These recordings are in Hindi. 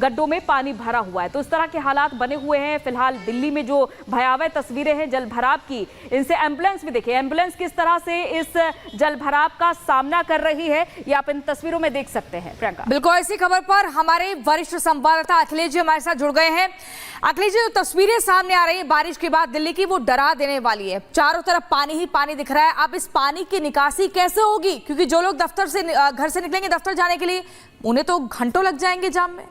गड्ढों में पानी भरा हुआ है। तो इस तरह के हालात बने हुए हैं। फिलहाल दिल्ली में जो भयावह तस्वीरें हैं जल भराव की, इनसे एम्बुलेंस भी देखिए, एम्बुलेंस किस तरह से इस जल भराव का सामना कर रही है, ये आप इन तस्वीरों में देख सकते हैं। प्रियंका, बिल्कुल इसी खबर पर हमारे वरिष्ठ संवाददाता अखिलेश जी हमारे साथ जुड़ गए हैं। अखिलेश जी, जो तस्वीरें सामने आ रही है बारिश के बाद दिल्ली की, वो डरा देने वाली है। चारों तरफ पानी ही पानी दिख रहा है। अब इस पानी की निकासी कैसे होगी, क्योंकि जो लोग घर से निकलेंगे दफ्तर जाने के लिए, उन्हें तो घंटों लग जाएंगे जाम में।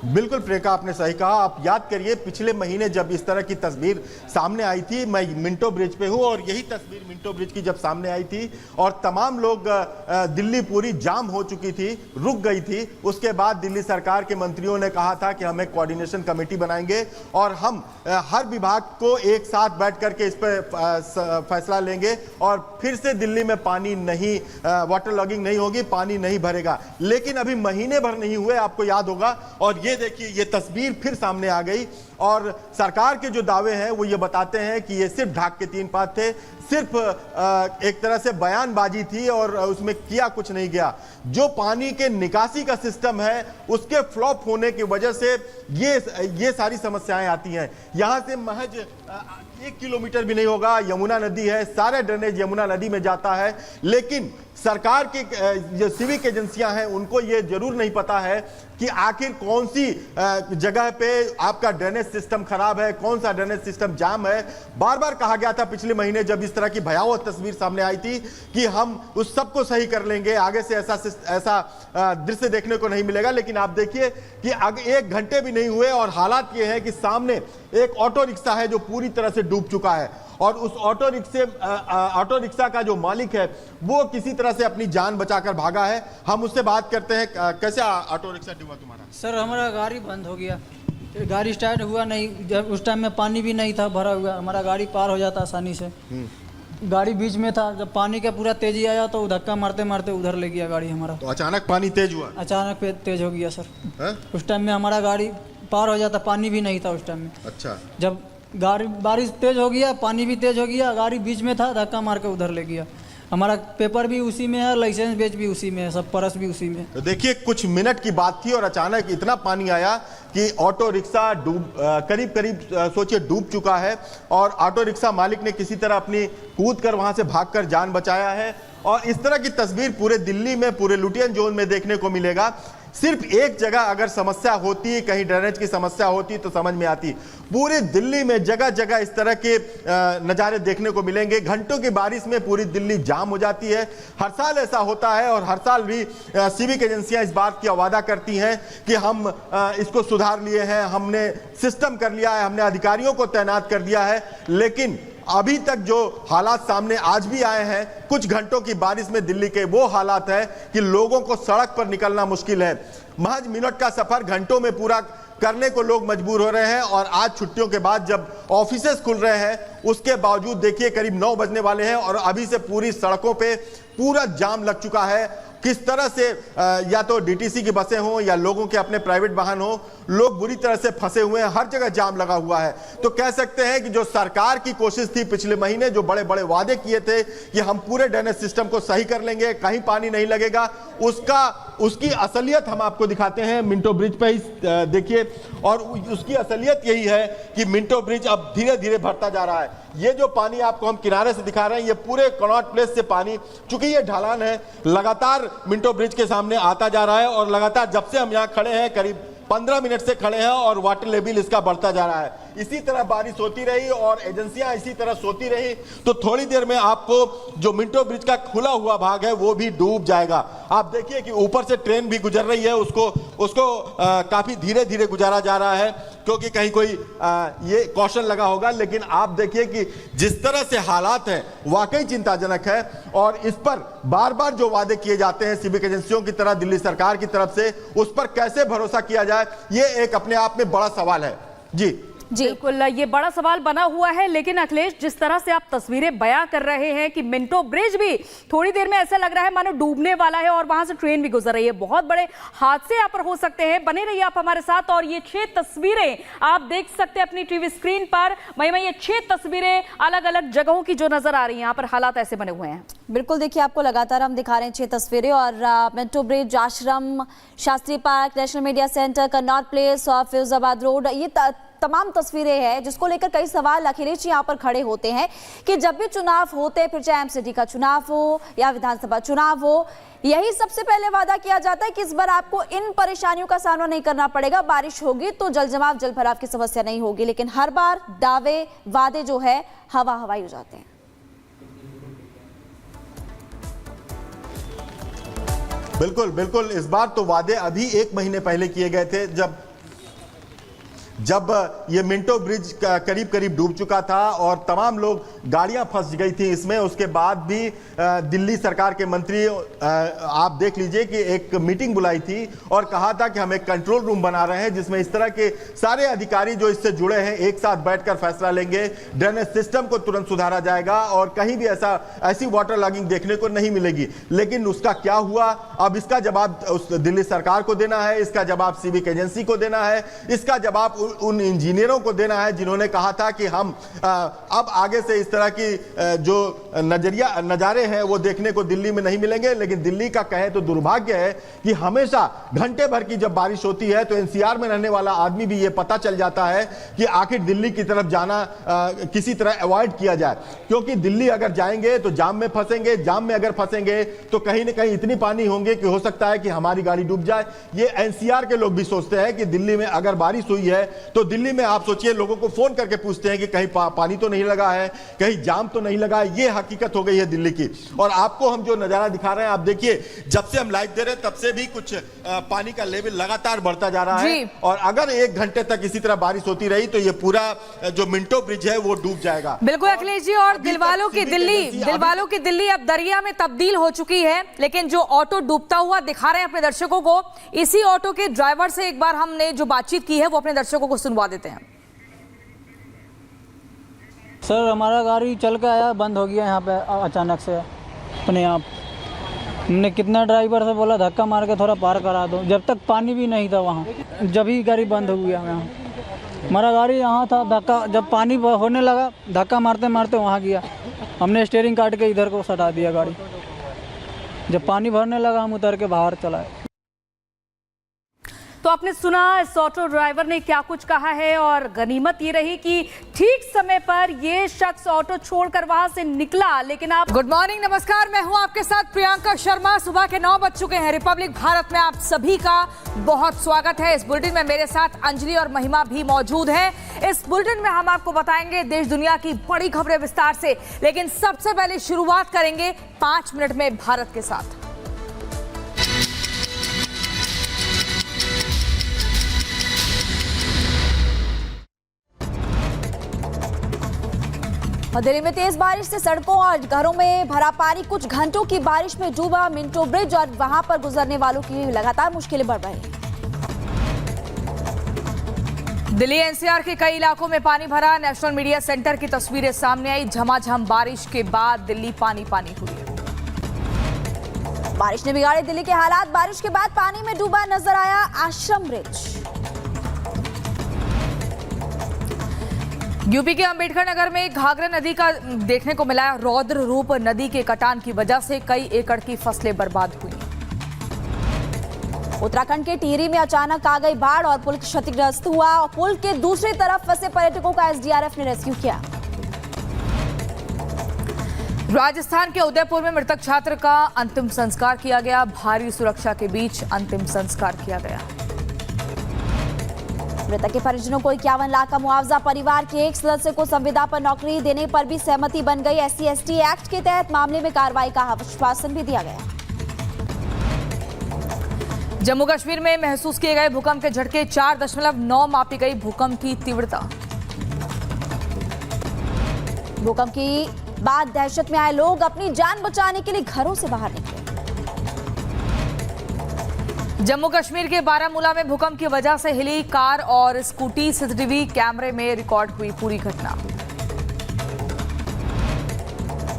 बिल्कुल प्रियंका, आपने सही कहा। आप याद करिए पिछले महीने जब इस तरह की तस्वीर सामने आई थी, मैं मिंटो ब्रिज पे हूँ और यही तस्वीर मिंटो ब्रिज की जब सामने आई थी और तमाम लोग, दिल्ली पूरी जाम हो चुकी थी, रुक गई थी। उसके बाद दिल्ली सरकार के मंत्रियों ने कहा था कि हम एक कोऑर्डिनेशन कमेटी बनाएंगे और हम हर विभाग को एक साथ बैठ करके इस पर फैसला लेंगे और फिर से दिल्ली में पानी नहीं, वाटर लॉगिंग नहीं होगी, पानी नहीं भरेगा। लेकिन अभी महीने भर नहीं हुए, आपको याद होगा, और ये देखिए ये तस्वीर फिर सामने आ गई और सरकार के जो दावे हैं वो ये बताते हैं कि ये सिर्फ ढाक के 3 पात थे, सिर्फ एक तरह से बयानबाजी थी और उसमें किया कुछ नहीं गया। जो पानी के निकासी का सिस्टम है उसके फ्लॉप होने की वजह से ये सारी समस्याएं आती हैं। यहां से महज 1 किलोमीटर भी नहीं होगा, यमुना नदी है, सारा ड्रेनेज यमुना नदी में जाता है। लेकिन सरकार की जो सिविक एजेंसियां हैं उनको ये जरूर नहीं पता है कि आखिर कौन सी जगह पे आपका ड्रेनेज सिस्टम खराब है, कौन सा ड्रेनेज सिस्टम जाम है। बार बार कहा गया था पिछले महीने जब इस तरह की भयावह तस्वीर सामने आई थी कि हम उस सबको सही कर लेंगे, आगे से ऐसा दृश्य देखने को नहीं मिलेगा। लेकिन आप देखिए कि आगे 1 घंटे भी नहीं हुए और हालात ये है कि सामने एक ऑटो रिक्शा है जो पूरी तरह से डूब चुका है और उस ऑटो रिक्शा का जो मालिक है वो किसी तरह से अपनी जान बचाकर भागा है। हम उससे बात करते हैं। कैसे ऑटो रिक्शा डूबा तुम्हारा? सर, हमारा गाड़ी बंद हो गया, गाड़ी स्टार्ट हुआ नहीं। जब उस टाइम में पानी भी नहीं था भरा हुआ, हमारा गाड़ी पार हो जाता आसानी से। गाड़ी बीच में था, जब पानी का पूरा तेजी आया तो धक्का मारते मारते उधर ले गया गाड़ी हमारा। तो अचानक पानी तेज हुआ? अचानक तेज हो गया सर। उस टाइम में हमारा गाड़ी पार हो जाता, पानी भी नहीं था उस टाइम में। अच्छा, जब गाड़ी बारिश तेज हो गया, पानी भी तेज हो गया, गाड़ी बीच में था, धक्का मार के उधर ले गया। हमारा पेपर भी उसी में है, लाइसेंस बेच भी उसी में है, सब परस भी उसी में। तो देखिए कुछ मिनट की बात थी और अचानक इतना पानी आया कि ऑटो रिक्शा करीब सोचिए डूब चुका है और ऑटो रिक्शा मालिक ने किसी तरह अपनी कूद कर वहां से भागकर जान बचाया है। और इस तरह की तस्वीर पूरे दिल्ली में, पूरे लुटियन जोन में देखने को मिलेगा। सिर्फ एक जगह अगर समस्या होती, कहीं ड्रेनेज की समस्या होती तो समझ में आती। पूरी दिल्ली में जगह जगह इस तरह के नज़ारे देखने को मिलेंगे। घंटों की बारिश में पूरी दिल्ली जाम हो जाती है। हर साल ऐसा होता है और हर साल भी सिविक एजेंसियां इस बात की वादा करती हैं कि हम इसको सुधार लिए हैं, हमने सिस्टम कर लिया है, हमने अधिकारियों को तैनात कर दिया है। लेकिन अभी तक जो हालात सामने आज भी आए हैं, कुछ घंटों की बारिश में दिल्ली के वो हालात है कि लोगों को सड़क पर निकलना मुश्किल है। महज मिनट का सफर घंटों में पूरा करने को लोग मजबूर हो रहे हैं। और आज छुट्टियों के बाद जब ऑफिसेस खुल रहे हैं उसके बावजूद देखिए करीब 9 बजने वाले हैं और अभी से पूरी सड़कों पे पूरा जाम लग चुका है। किस तरह से या तो डीटीसी की बसें हों या लोगों के अपने प्राइवेट वाहन हो, लोग बुरी तरह से फंसे हुए हैं, हर जगह जाम लगा हुआ है। तो कह सकते हैं कि जो सरकार की कोशिश थी पिछले महीने, जो बड़े बड़े वादे किए थे कि हम पूरे ड्रेनेज सिस्टम को सही कर लेंगे, कहीं पानी नहीं लगेगा, उसकी असलियत हम आपको दिखाते हैं। मिंटो ब्रिज पे ही देखिए, और उसकी असलियत यही है कि मिंटो ब्रिज अब धीरे धीरे भरता जा रहा है। ये जो पानी आपको हम किनारे से दिखा रहे हैं, ये पूरे कनॉट प्लेस से पानी, चूंकि ये ढलान है, लगातार मिंटो ब्रिज के सामने आता जा रहा है और लगातार जब से हम यहाँ खड़े हैं करीब 15 मिनट से खड़े हैं और वाटर लेवल इसका बढ़ता जा रहा है। इसी तरह बारिश होती रही और एजेंसियां इसी तरह सोती रही तो थोड़ी देर में आपको जो मिंटो ब्रिज का खुला हुआ भाग है वो भी डूब जाएगा। आप देखिए कि ऊपर से ट्रेन भी गुजर रही है, उसको काफी धीरे धीरे गुजारा जा रहा है क्योंकि कहीं कोई ये कौशल लगा होगा। लेकिन आप देखिए कि जिस तरह से हालात हैं वाकई चिंताजनक है और इस पर बार बार जो वादे किए जाते हैं सिविक एजेंसियों की तरह, दिल्ली सरकार की तरफ से, उस पर कैसे भरोसा किया जाए, ये एक अपने आप में बड़ा सवाल है। जी जी बिल्कुल, ये बड़ा सवाल बना हुआ है। लेकिन अखिलेश, जिस तरह से आप तस्वीरें बयां कर रहे हैं कि मिंटो ब्रिज भी थोड़ी देर में ऐसा लग रहा है मानो डूबने वाला है और वहां से ट्रेन भी गुजर रही है। बहुत बड़े हादसे यहाँ पर हो सकते हैं। बने रहिए आप हमारे साथ। और ये 6 तस्वीरें आप देख सकते हैं अपनी टीवी स्क्रीन पर। महिमा, ये 6 तस्वीरें अलग अलग जगहों की जो नजर आ रही है, यहाँ पर हालात ऐसे बने हुए हैं। बिल्कुल, देखिए आपको लगातार हम दिखा रहे हैं 6 तस्वीरें और मिंटो ब्रिज, आश्रम, Shastri park, national media centre, Connaught place और फिरोजाबाद रोड, ये तमाम तस्वीरें हैं जिसको लेकर कई सवाल अखिलेश जी यहाँ पर खड़े होते हैं कि जब भी चुनाव होते हैं, फिर चाहे एमसीडी का चुनाव हो या विधानसभा चुनाव हो, यही सबसे पहले वादा किया जाता है कि इस बार आपको इन परेशानियों का सामना नहीं करना पड़ेगा, बारिश होगी तो जल जमाव जल भराव की समस्या नहीं होगी। लेकिन हर बार दावे वादे जो है हवा हवाई हो जाते हैं। बिल्कुल बिल्कुल, इस बार तो वादे अभी 1 महीने पहले किए गए थे जब ये मिंटो ब्रिज करीब करीब डूब चुका था और तमाम लोग, गाड़ियां फंस गई थी इसमें। उसके बाद भी दिल्ली सरकार के मंत्री, आप देख लीजिए कि एक मीटिंग बुलाई थी और कहा था कि हम एक कंट्रोल रूम बना रहे हैं जिसमें इस तरह के सारे अधिकारी जो इससे जुड़े हैं एक साथ बैठकर फैसला लेंगे। ड्रेनेज सिस्टम को तुरंत सुधारा जाएगा और कहीं भी ऐसी वाटर लॉगिंग देखने को नहीं मिलेगी। लेकिन उसका क्या हुआ, अब इसका जवाब उस दिल्ली सरकार को देना है, इसका जवाब सिविक एजेंसी को देना है, इसका जवाब उन इंजीनियरों को देना है जिन्होंने कहा था कि हम अब आगे से इस तरह की जो नजारे हैं वो देखने को दिल्ली में नहीं मिलेंगे। लेकिन दिल्ली का कहे तो दुर्भाग्य है कि हमेशा घंटे भर की जब बारिश होती है तो एनसीआर में रहने वाला आदमी भी ये पता चल जाता है कि आखिर दिल्ली की तरफ जाना किसी तरह अवॉइड किया जाए, क्योंकि दिल्ली अगर जाएंगे तो जाम में फंसेंगे, जाम में अगर फंसेंगे तो कहीं ना कहीं इतनी पानी होंगे कि हो सकता है कि हमारी गाड़ी डूब जाए। ये एनसीआर के लोग भी सोचते हैं कि दिल्ली में अगर बारिश हुई है तो दिल्ली में आप सोचिए लोगों को फोन करके पूछते हैं कि कहीं पानी तो नहीं लगा है, कहीं जाम तो नहीं लगा है। ये हकीकत हो गई है दिल्ली की। और आपको हम जो नजारा दिखा रहे हैं, आप देखिए, जब से हम लाइव दे रहे हैं तब से भी कुछ पानी का लेवल लगातार बढ़ता जा रहा है और अगर 1 घंटे तक इसी तरह बारिश होती रही तो ये पूरा जो मिंटो ब्रिज है वो डूब जाएगा। बिल्कुल अखिलेश जी, और दिलवालों की दिल्ली अब दरिया में तब्दील हो चुकी है। लेकिन जो ऑटो डूबता हुआ दिखा रहे हैं अपने दर्शकों को, इसी ऑटो के ड्राइवर से एक बार हमने जो बातचीत की है वो अपने दर्शकों को सुनवा देते हैं। सर, हमारा गाड़ी चल के आया, बंद हो गया यहाँ पे अचानक से अपने आप। हमने कितना ड्राइवर से बोला धक्का मार के थोड़ा पार करा दो, जब तक पानी भी नहीं था वहाँ, जब ही गाड़ी बंद हो गया यहाँ। हमारा गाड़ी यहाँ था, धक्का जब पानी होने लगा धक्का मारते मारते वहाँ गया। हमने स्टीयरिंग काट के इधर को सटा दिया गाड़ी। जब पानी भरने लगा हम उतर के बाहर चलाए। तो आपने सुना इस ऑटो ड्राइवर ने क्या कुछ कहा है और गनीमत ये रही कि ठीक समय पर ये शख्स ऑटो छोड़कर वहां से निकला। लेकिन आप गुड मॉर्निंग, नमस्कार, मैं हूं आपके साथ प्रियंका शर्मा। सुबह के 9 बज चुके हैं। रिपब्लिक भारत में आप सभी का बहुत स्वागत है। इस बुलेटिन में मेरे साथ अंजलि और महिमा भी मौजूद है। इस बुलेटिन में हम आपको बताएंगे देश दुनिया की बड़ी खबरें विस्तार से। लेकिन सबसे पहले शुरुआत करेंगे 5 मिनट में भारत के साथ। दिल्ली में तेज बारिश से सड़कों और घरों में भरा पानी। कुछ घंटों की बारिश में डूबा मिंटो ब्रिज और वहां पर गुजरने वालों की लगातार मुश्किलें बढ़ रही। दिल्ली एनसीआर के कई इलाकों में पानी भरा। नेशनल मीडिया सेंटर की तस्वीरें सामने आई। झमाझम बारिश के बाद दिल्ली पानी पानी हुई। बारिश ने बिगाड़े दिल्ली के हालात। बारिश के बाद पानी में डूबा नजर आया आश्रम ब्रिज। यूपी के अंबेडकर नगर में घाघरा नदी का देखने को मिला रौद्र रूप। नदी के कटान की वजह से कई एकड़ की फसलें बर्बाद हुई। उत्तराखंड के टिहरी में अचानक आ गई बाढ़ और पुल क्षतिग्रस्त हुआ। पुल के दूसरी तरफ फंसे पर्यटकों का एसडीआरएफ ने रेस्क्यू किया। राजस्थान के उदयपुर में मृतक छात्र का अंतिम संस्कार किया गया। भारी सुरक्षा के बीच अंतिम संस्कार किया गया। मृतक के परिजनों को 51 लाख का मुआवजा। परिवार के एक सदस्य को संविदा पर नौकरी देने पर भी सहमति बन गई। SC/ST एक्ट के तहत मामले में कार्रवाई का आश्वासन भी दिया गया। जम्मू कश्मीर में महसूस किए गए भूकंप के झटके। 4.9 मापी गई भूकंप की तीव्रता। भूकंप की बाद दहशत में आए लोग अपनी जान बचाने के लिए घरों से बाहर निकले। जम्मू कश्मीर के बारामूला में भूकंप की वजह से हिली कार और स्कूटी, सीसीटीवी कैमरे में रिकॉर्ड हुई पूरी घटना।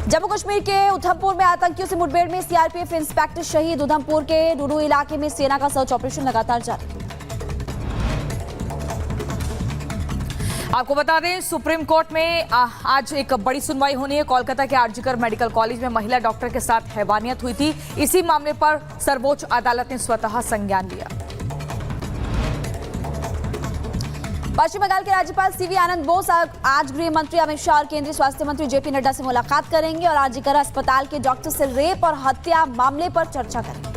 जम्मू कश्मीर के उधमपुर में आतंकियों से मुठभेड़ में सीआरपीएफ इंस्पेक्टर शहीद। उधमपुर के डूडू इलाके में सेना का सर्च ऑपरेशन लगातार जारी। आपको बता दें, सुप्रीम कोर्ट में आज एक बड़ी सुनवाई होनी है। कोलकाता के आरजीकर मेडिकल कॉलेज में महिला डॉक्टर के साथ हैवानियत हुई थी। इसी मामले पर सर्वोच्च अदालत ने स्वतः संज्ञान लिया। पश्चिम बंगाल के राज्यपाल सीवी आनंद बोस आज गृह मंत्री अमित शाह और केंद्रीय स्वास्थ्य मंत्री जेपी नड्डा से मुलाकात करेंगे और आरजीकर अस्पताल के डॉक्टर से रेप और हत्या मामले पर चर्चा करेंगे।